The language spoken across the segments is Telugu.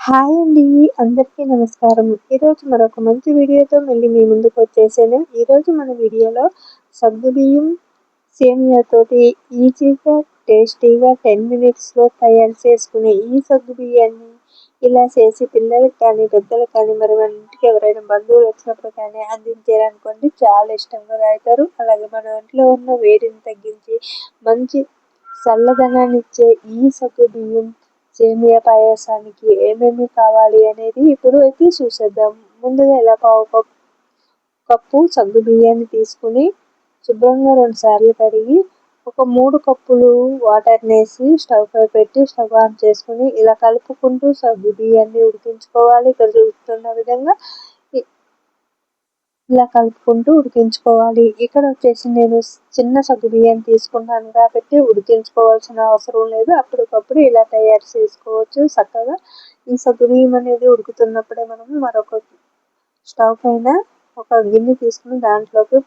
హాయ్ అండి. అందరికీ నమస్కారం. ఈరోజు మరొక మంచి వీడియోతో మళ్ళీ మీ ముందుకు వచ్చేసాను. ఈరోజు మన వీడియోలో సగ్గుబియ్యం సేమియాతోటి ఈజీగా, టేస్టీగా 10 మినిట్స్లో తయారు చేసుకునే ఈ సగ్గుబియ్యాన్ని ఇలా చేసి పిల్లలకి కానీ, పెద్దలకు కానీ, మరి మన ఇంటికి ఎవరైనా బంధువులు వచ్చినప్పుడు కానీ అందించారనుకోండి చాలా ఇష్టంగా తాగుతారు. అలాగే మన ఒంట్లో ఉన్న వేడిని తగ్గించి మంచి చల్లదనాన్ని ఇచ్చే ఈ సగ్గుబియ్యం సేమియా పాయసానికి ఏమేమి కావాలి అనేది ఇప్పుడు అయితే చూసేద్దాం. ముందుగా ఇలా పావు కప్పు సగ్గు బియ్యాన్ని తీసుకుని శుభ్రంగా 2 సార్లు కడిగి ఒక 3 కప్పులు వాటర్ని వేసి స్టవ్ పై పెట్టి స్టవ్ ఆన్ చేసుకుని ఇలా కలుపుకుంటూ సగ్గు బియ్యాన్ని ఉడికించుకోవాలి. ఇక్కడ చూస్తున్న విధంగా ఇలా కలుపుకుంటూ ఉడికించుకోవాలి. ఇక్కడ వచ్చేసి నేను చిన్న సగ్గు బియ్యాన్ని తీసుకున్నాను కాబట్టి ఉడికించుకోవాల్సిన అవసరం లేదు. అప్పటికప్పుడు ఇలా తయారు చేసుకోవచ్చు చక్కగా. ఈ సగ్గు బియ్యం అనేది ఉడుకుతున్నప్పుడే మనము మరొక స్టవ్ పైన ఒక గిన్నె తీసుకుని దాంట్లోకి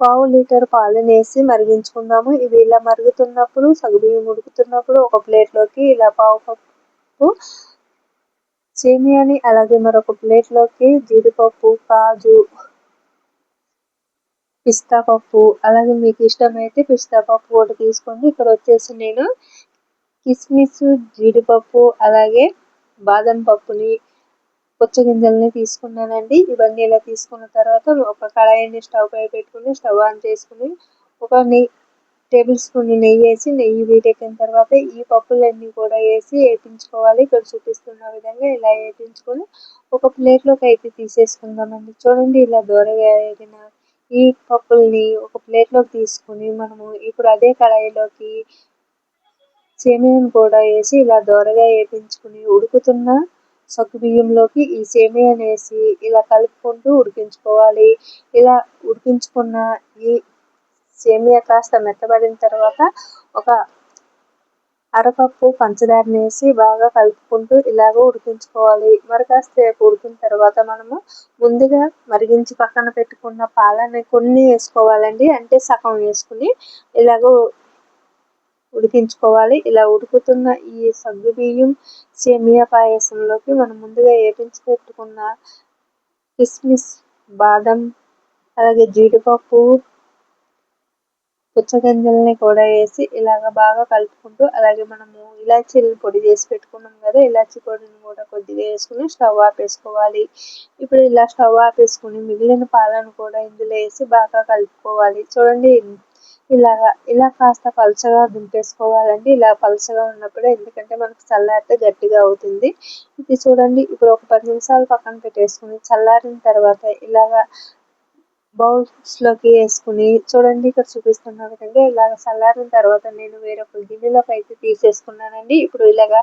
పావు లీటర్ పాలను వేసి మరిగించుకుందాము. ఇవి ఇలా మరుగుతున్నప్పుడు సగ్గుబియ్యం ఉడుకుతున్నప్పుడు ఒక ప్లేట్లోకి ఇలా పావు కప్పు సేమియాని, అలాగే మరొక ప్లేట్లోకి జీడిపప్పు, కాజు, పిస్తా పప్పు, అలాగే మీకు ఇష్టమైతే పిస్తా పప్పు ఒకటి తీసుకోండి. ఇక్కడ వచ్చేసి నేను కిస్మిస్, జీడిపప్పు, అలాగే బాదం పప్పుని, పుచ్చగింజల్ని తీసుకున్నానండి. ఇవన్నీ ఇలా తీసుకున్న తర్వాత ఒక కళాయిని స్టవ్ పై పెట్టుకుని స్టవ్ ఆన్ చేసుకుని ఒక టేబుల్ స్పూన్ నెయ్యి వేసి నెయ్యి వీటెక్కిన తర్వాత ఈ పప్పులన్నీ కూడా వేసి వేపించుకోవాలి. ఇక్కడ చూపిస్తున్న విధంగా ఇలా వేపించుకొని ఒక ప్లేట్లోకి అయితే తీసేసుకుందామండి. చూడండి ఇలా దూరగా వేగిన ఈ పప్పుల్ని ఒక ప్లేట్లోకి తీసుకుని మనము ఇప్పుడు అదే కళాయిలోకి సేమియాను కూడా వేసి ఇలా దోరగా వేపించుకుని ఉడుకుతున్న సగ్గుబియ్యంలోకి ఈ సేమియాను వేసి ఇలా కలుపుకుంటూ ఉడికించుకోవాలి. ఇలా ఉడికించుకున్న ఈ సేమియా కాస్త మెత్తబడిన తర్వాత ఒక అరకప్పు పంచదారని వేసి బాగా కలుపుకుంటూ ఇలాగ ఉడికించుకోవాలి. మరి కాసేపు ఉడికిన తర్వాత మనము ముందుగా మరిగించి పక్కన పెట్టుకున్న పాలని కొన్ని వేసుకోవాలండి. అంటే సగం వేసుకుని ఇలాగ ఉడికించుకోవాలి. ఇలా ఉడుకుతున్న ఈ సగ్గుబియ్యం సేమియా పాయసంలోకి మనం ముందుగా వేపించి పెట్టుకున్న కిస్మిస్, బాదం, అలాగే జీడిపప్పు, పుచ్చగింజల్ని కూడా వేసి ఇలాగ బాగా కలుపుకుంటూ, అలాగే మనము ఇలాచీలను పొడి చేసి పెట్టుకున్నాం కదా, ఇలాచీ పొడిని కూడా కొద్దిగా వేసుకుని స్టవ్ ఆపేసుకోవాలి. ఇప్పుడు ఇలా స్టవ్ ఆపేసుకుని మిగిలిన పాలను కూడా ఇందులో వేసి బాగా కలుపుకోవాలి. చూడండి ఇలా కాస్త పలుచగా దింపేసుకోవాలండి. ఇలా పలుచగా ఉన్నప్పుడే, ఎందుకంటే మనకు చల్లారితే గట్టిగా అవుతుంది. ఇది చూడండి ఇప్పుడు ఒక 10 నిమిషాలు పక్కన పెట్టేసుకుని చల్లారిన తర్వాత ఇలాగా బౌల్స్లోకి వేసుకుని చూడండి ఇక్కడ చూపిస్తున్న విధంగా ఇలాగ చల్లారిన తర్వాత నేను వేరొక గిన్నెలోకి అయితే తీసేసుకున్నానండి. ఇప్పుడు ఇలాగా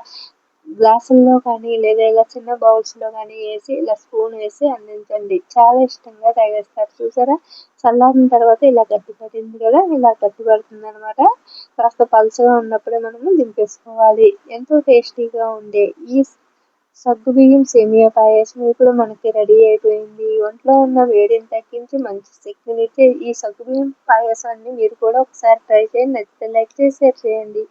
గ్లాసుల్లో కానీ లేదా ఇలా చిన్న బౌల్స్లో కానీ వేసి ఇలా స్పూన్ వేసి అందించండి. చాలా ఇష్టంగా తాగేస్తారు. చూసారా, చల్లారిన తర్వాత ఇలా గట్టిపడింది కదా, ఇలా గట్టిపడుతుంది అనమాట. కాస్త పలుచగా ఉన్నప్పుడే మనము దింపేసుకోవాలి. ఎంతో టేస్టీగా ఉండే ఈ సగ్గుబియ్యం సేమియా పాయసం ఇప్పుడు మనకి రెడీ అయిపోయింది. ఒంట్లో ఉన్న వేడిని తగ్గించి మంచి శక్తినిచ్చే ఈ సగ్గుబియ్యం పాయసాన్ని మీరు కూడా ఒకసారి ట్రై చేయండి. నచ్చితే లైక్ చేసి షేర్ చేయండి.